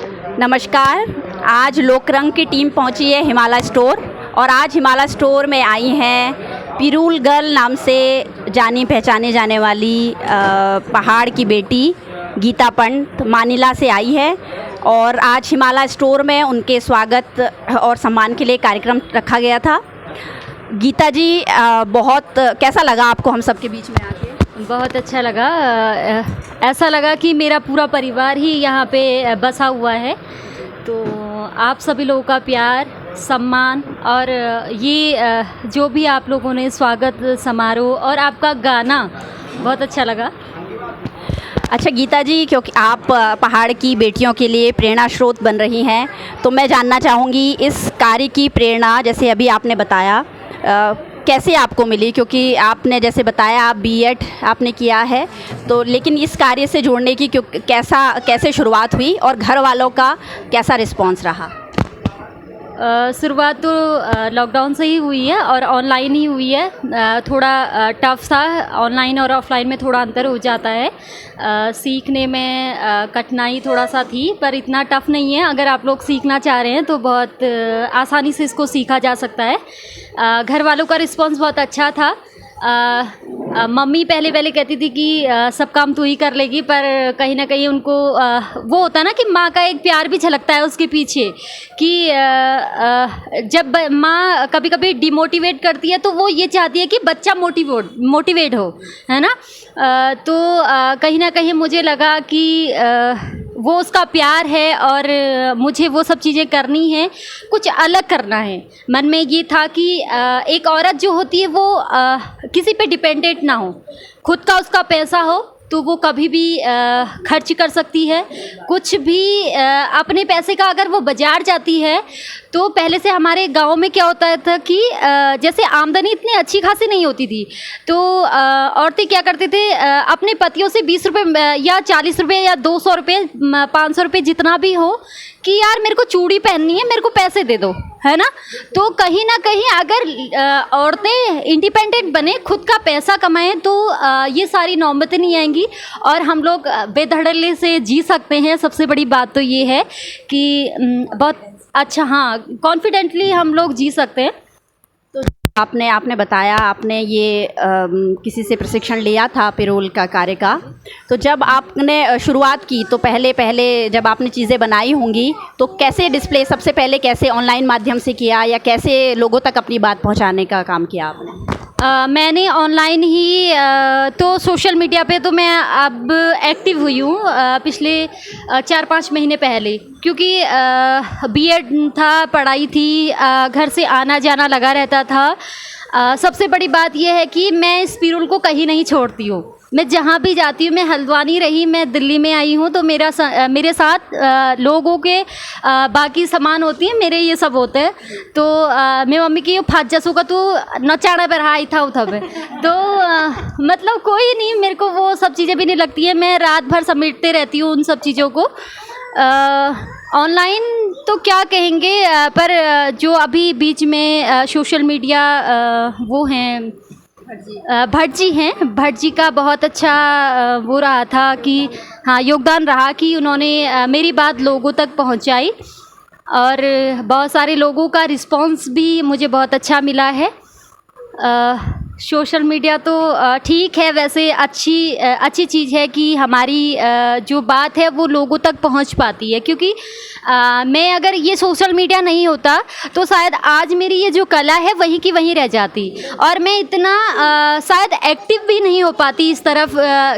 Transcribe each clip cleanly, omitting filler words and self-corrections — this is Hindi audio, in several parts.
नमस्कार। आज लोकरंग की टीम पहुंची है हिमालय स्टोर और आज हिमालय स्टोर में आई हैं पिरूल गर्ल नाम से जानी पहचाने जाने वाली पहाड़ की बेटी गीता पंत मानिला से आई है और आज हिमालय स्टोर में उनके स्वागत और सम्मान के लिए कार्यक्रम रखा गया था। गीता जी, बहुत कैसा लगा आपको हम सबके बीच में आके? बहुत अच्छा लगा। ऐसा लगा कि मेरा पूरा परिवार ही यहाँ पे बसा हुआ है। तो आप सभी लोगों का प्यार, सम्मान और ये जो भी आप लोगों ने स्वागत समारोह और आपका गाना बहुत अच्छा लगा। अच्छा गीता जी, क्योंकि आप पहाड़ की बेटियों के लिए प्रेरणा स्रोत बन रही हैं, तो मैं जानना चाहूँगी इस कार्य की प्रेरणा, जैसे अभी आपने बताया, कैसे आपको मिली? क्योंकि आपने जैसे बताया आप बीएड आपने किया है, तो लेकिन इस कार्य से जुड़ने की कैसे शुरुआत हुई और घर वालों का कैसा रिस्पांस रहा? शुरुआत तो लॉकडाउन से ही हुई है और ऑनलाइन ही हुई है। थोड़ा टफ था, ऑनलाइन और ऑफलाइन में थोड़ा अंतर हो जाता है। सीखने में कठिनाई थोड़ा सा थी, पर इतना टफ नहीं है। अगर आप लोग सीखना चाह रहे हैं तो बहुत आसानी से इसको सीखा जा सकता है। घर वालों का रिस्पांस बहुत अच्छा था। मम्मी पहले कहती थी कि सब काम तू ही कर लेगी, पर कहीं ना कहीं उनको वो होता है ना कि माँ का एक प्यार भी झलकता है उसके पीछे कि जब माँ कभी कभी डिमोटिवेट करती है तो वो ये चाहती है कि बच्चा मोटिवेट हो, है ना। तो कहीं ना कहीं मुझे लगा कि वो उसका प्यार है और मुझे वो सब चीज़ें करनी है, कुछ अलग करना है। मन में ये था कि एक औरत जो होती है वो किसी पे डिपेंडेंट ना हो, खुद का उसका पैसा हो तो वो कभी भी खर्च कर सकती है। कुछ भी अपने पैसे का अगर वो बाजार जाती है तो पहले से हमारे गांव में क्या होता था कि जैसे आमदनी इतनी अच्छी खासी नहीं होती थी, तो औरतें क्या करते थे, अपने पतियों से 20 रुपये या 40 रुपये या 200 रुपये 500 रुपये जितना भी हो कि यार मेरे को चूड़ी पहननी है, मेरे को पैसे दे दो, है ना। तो कहीं ना कहीं अगर औरतें इंडिपेंडेंट बने, खुद का पैसा कमाएं, तो ये सारी नौबतें नहीं आएंगी और हम लोग बेधड़ल्ले से जी सकते हैं। सबसे बड़ी बात तो ये है कि बहुत अच्छा, हाँ, कॉन्फिडेंटली हम लोग जी सकते हैं। तो आपने बताया आपने ये किसी से प्रशिक्षण लिया था पिरूल का कार्य का, तो जब आपने शुरुआत की तो पहले जब आपने चीज़ें बनाई होंगी तो कैसे डिस्प्ले, सबसे पहले कैसे ऑनलाइन माध्यम से किया या कैसे लोगों तक अपनी बात पहुंचाने का काम किया आपने? मैंने ऑनलाइन ही तो सोशल मीडिया पे तो मैं अब एक्टिव हुई हूँ पिछले 4-5 महीने पहले, क्योंकि बीएड था, पढ़ाई थी, घर से आना जाना लगा रहता था। सबसे बड़ी बात यह है कि मैं इस पिरूल को कहीं नहीं छोड़ती हूँ। मैं जहाँ भी जाती हूँ, मैं हल्द्वानी रही, मैं दिल्ली में आई हूँ, तो मेरे साथ लोगों के बाकी सामान होती है, मेरे ये सब होते हैं। तो मेरी मम्मी की फाज जसों का तो नचाड़ा पर हाई था उधर पे, तो मतलब कोई नहीं, मेरे को वो सब चीज़ें भी नहीं लगती है। मैं रात भर समेटते रहती हूँ उन सब चीज़ों को। ऑनलाइन तो क्या कहेंगे, पर जो अभी बीच में सोशल मीडिया वो हैं भट्ट जी हैं, भट्ट जी का बहुत अच्छा वो रहा था कि हाँ, योगदान रहा कि उन्होंने मेरी बात लोगों तक पहुंचाई और बहुत सारे लोगों का रिस्पांस भी मुझे बहुत अच्छा मिला है। सोशल मीडिया तो ठीक है, वैसे अच्छी चीज़ है कि हमारी जो बात है वो लोगों तक पहुंच पाती है, क्योंकि मैं अगर ये सोशल मीडिया नहीं होता तो शायद आज मेरी ये जो कला है वहीं की वहीं रह जाती और मैं इतना शायद एक्टिव भी नहीं हो पाती इस तरफ,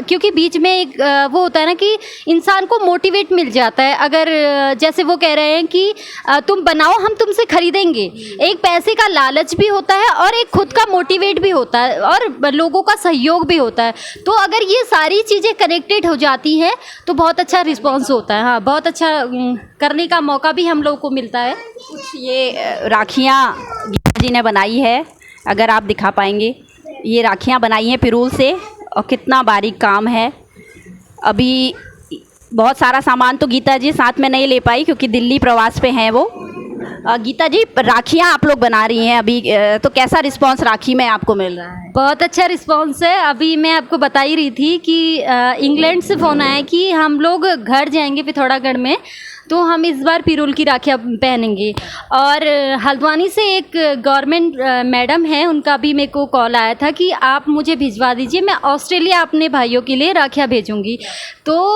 क्योंकि बीच में एक वो होता है ना कि इंसान को मोटिवेट मिल जाता है। अगर जैसे वो कह रहे हैं कि तुम बनाओ, हम तुमसे खरीदेंगे, एक पैसे का लालच भी होता है और एक खुद का मोटिवेट भी होता है और लोगों का सहयोग भी होता है। तो अगर ये सारी चीज़ें कनेक्टेड हो जाती हैं तो बहुत अच्छा रिस्पांस होता है। हाँ, बहुत अच्छा करने का मौका भी हम लोगों को मिलता है। कुछ ये राखियाँ गीता जी ने बनाई है, अगर आप दिखा पाएंगे। ये राखियाँ बनाई हैं पिरूल से और कितना बारीक काम है। अभी बहुत सारा सामान तो गीता जी साथ में नहीं ले पाई क्योंकि दिल्ली प्रवास पे हैं वो। गीता जी, राखियाँ आप लोग बना रही हैं अभी, तो कैसा रिस्पांस राखी में आपको मिल रहा है? बहुत अच्छा रिस्पांस है। अभी मैं आपको बता ही रही थी कि इंग्लैंड से फ़ोन आया कि हम लोग घर जाएंगे पिथौरागढ़ में, तो हम इस बार पिरूल की राखियाँ पहनेंगे। और हल्द्वानी से एक गवर्नमेंट मैडम है, उनका भी मेरे को कॉल आया था कि आप मुझे भिजवा दीजिए, मैं ऑस्ट्रेलिया अपने भाइयों के लिए राखियाँ भेजूँगी। तो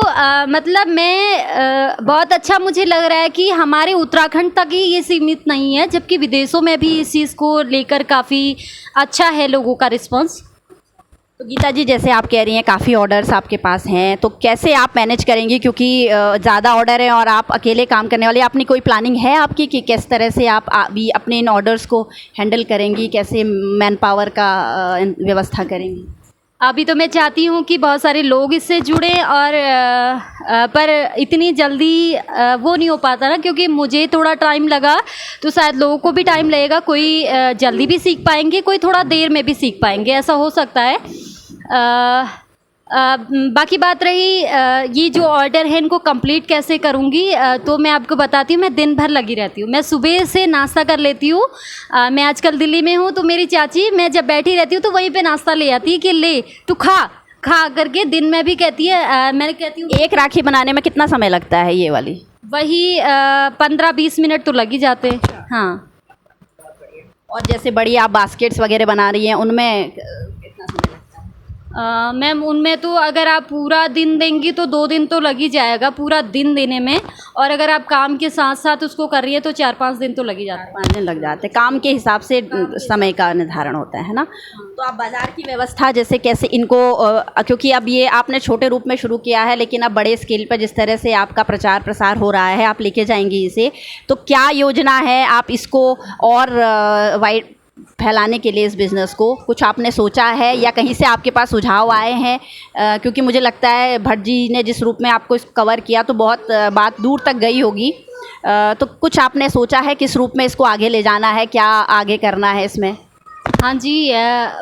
मतलब मैं बहुत अच्छा मुझे लग रहा है कि हमारे उत्तराखंड तक ही ये सीमित नहीं है, जबकि विदेशों में भी इस चीज़ को लेकर काफ़ी अच्छा है लोगों का रिस्पॉन्स। तो गीता जी, जैसे आप कह रही हैं काफ़ी ऑर्डर्स आपके पास हैं, तो कैसे आप मैनेज करेंगी, क्योंकि ज़्यादा ऑर्डर हैं और आप अकेले काम करने वाले, अपनी कोई प्लानिंग है आपकी कि किस तरह से आप अभी अपने इन ऑर्डर्स को हैंडल करेंगी, कैसे मैन पावर का व्यवस्था करेंगी? अभी तो मैं चाहती हूँ कि बहुत सारे लोग इससे जुड़ें और पर इतनी जल्दी वो नहीं हो पाता ना, क्योंकि मुझे थोड़ा टाइम लगा, तो शायद लोगों को भी टाइम लगेगा। कोई जल्दी भी सीख पाएंगे, कोई थोड़ा देर में भी सीख पाएंगे, ऐसा हो सकता है। बाकी बात रही ये जो ऑर्डर है इनको कंप्लीट कैसे करूँगी, तो मैं आपको बताती हूँ। मैं दिन भर लगी रहती हूँ, मैं सुबह से नाश्ता कर लेती हूँ। मैं आजकल दिल्ली में हूँ, तो मेरी चाची, मैं जब बैठी रहती हूँ तो वहीं पे नाश्ता ले आती है कि ले तू खा करके। दिन में भी कहती है, मैं कहती हूँ एक राखी बनाने में कितना समय लगता है ये वाली? वही 15-20 मिनट तो लग ही जाते हैं। हाँ। और जैसे बड़ी आप बास्केट्स वगैरह बना रही हैं, उनमें मैम उनमें तो अगर आप पूरा दिन देंगी तो 2 दिन तो लग ही जाएगा पूरा दिन देने में, और अगर आप काम के साथ साथ उसको कर रही है तो 4-5 दिन तो लग ही जाते हैं। 5 दिन लग जाते हैं, काम के हिसाब से समय का निर्धारण होता है ना। तो आप बाज़ार की व्यवस्था जैसे कैसे इनको, क्योंकि अब ये आपने छोटे रूप में शुरू किया है, लेकिन अब बड़े स्केल पर जिस तरह से आपका प्रचार प्रसार हो रहा है, आप लेके जाएंगी इसे, तो क्या योजना है आप इसको और वाइड फैलाने के लिए, इस बिज़नेस को कुछ आपने सोचा है या कहीं से आपके पास सुझाव आए हैं? क्योंकि मुझे लगता है भट्ट जी ने जिस रूप में आपको कवर किया तो बहुत बात दूर तक गई होगी, तो कुछ आपने सोचा है किस रूप में इसको आगे ले जाना है, क्या आगे करना है इसमें? हाँ जी,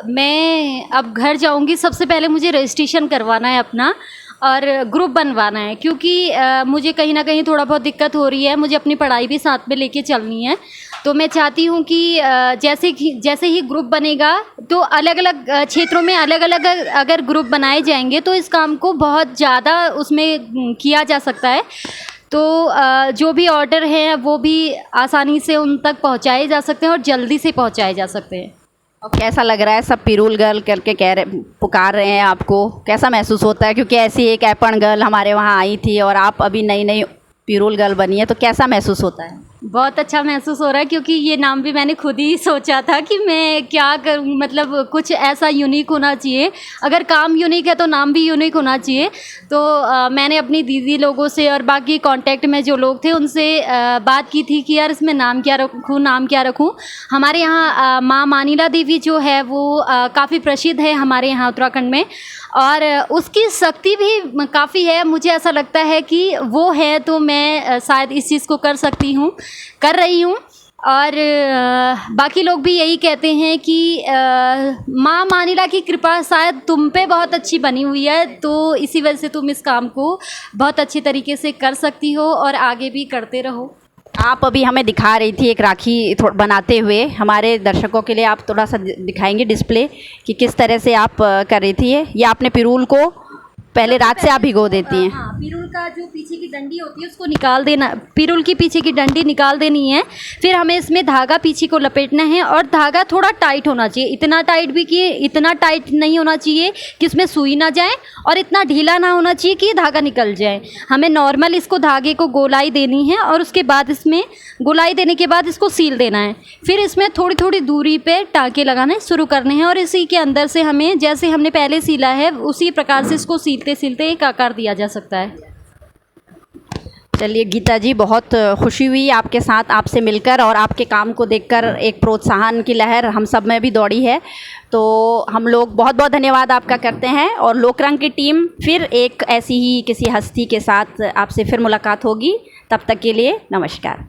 मैं अब घर जाऊंगी, सबसे पहले मुझे रजिस्ट्रेशन करवाना है अपना और ग्रुप बनवाना है, क्योंकि मुझे कहीं ना कहीं थोड़ा बहुत दिक्कत हो रही है, मुझे अपनी पढ़ाई भी साथ में लेके चलनी है। तो मैं चाहती हूँ कि जैसे ही ग्रुप बनेगा तो अलग अलग क्षेत्रों में अलग अलग अगर ग्रुप बनाए जाएंगे तो इस काम को बहुत ज़्यादा उसमें किया जा सकता है। तो जो भी ऑर्डर हैं वो भी आसानी से उन तक पहुँचाए जा सकते हैं और जल्दी से पहुँचाए जा सकते हैं। और कैसा लग रहा है, सब पिरूल गर्ल करके पुकार रहे हैं आपको, कैसा महसूस होता है? क्योंकि ऐसी एक ऐपण गर्ल हमारे वहाँ आई थी और आप अभी नई नई पिरूल गर्ल बनी है, तो कैसा महसूस होता है? बहुत अच्छा महसूस हो रहा है, क्योंकि ये नाम भी मैंने खुद ही सोचा था कि मैं क्या करूं, मतलब कुछ ऐसा यूनिक होना चाहिए। अगर काम यूनिक है तो नाम भी यूनिक होना चाहिए। तो मैंने अपनी दीदी लोगों से और बाकी कांटेक्ट में जो लोग थे उनसे बात की थी कि यार इसमें नाम क्या रखूं। हमारे यहाँ माँ मानिला देवी जो है वो काफ़ी प्रसिद्ध है हमारे यहाँ उत्तराखंड में, और उसकी शक्ति भी काफ़ी है। मुझे ऐसा लगता है कि वो है तो मैं शायद इस चीज़ को कर रही हूँ। और बाकी लोग भी यही कहते हैं कि माँ मानिला की कृपा शायद तुम पे बहुत अच्छी बनी हुई है, तो इसी वजह से तुम इस काम को बहुत अच्छी तरीके से कर सकती हो और आगे भी करते रहो। आप अभी हमें दिखा रही थी एक राखी बनाते हुए, हमारे दर्शकों के लिए आप थोड़ा सा दिखाएंगे डिस्प्ले कि किस तरह से आप कर रही थी? ये आपने पिरूल को पहले रात से आप भिगो देती हैं? हाँ, पिरूल का जो पीछे की डंडी होती है उसको निकाल देना, पिरूल की पीछे की डंडी निकाल देनी है। फिर हमें इसमें धागा पीछे को लपेटना है और धागा थोड़ा टाइट होना चाहिए, इतना टाइट भी कि इतना टाइट नहीं होना चाहिए कि इसमें सुई ना जाए और इतना ढीला ना होना चाहिए कि धागा निकल जाए। हमें नॉर्मल इसको धागे को गोलाई देनी है और उसके बाद इसमें गोलाई देने के बाद इसको सील देना है। फिर इसमें थोड़ी थोड़ी दूरी पे टाँके लगाने शुरू करने हैं और इसी के अंदर से हमें जैसे हमने पहले सीला है उसी प्रकार से इसको सीलते एक आकार दिया जा सकता है। चलिए गीता जी, बहुत खुशी हुई आपके साथ, आपसे मिलकर और आपके काम को देखकर एक प्रोत्साहन की लहर हम सब में भी दौड़ी है। तो हम लोग बहुत बहुत धन्यवाद आपका करते हैं और लोकरंग की टीम फिर एक ऐसी ही किसी हस्ती के साथ आपसे फिर मुलाकात होगी। तब तक के लिए नमस्कार।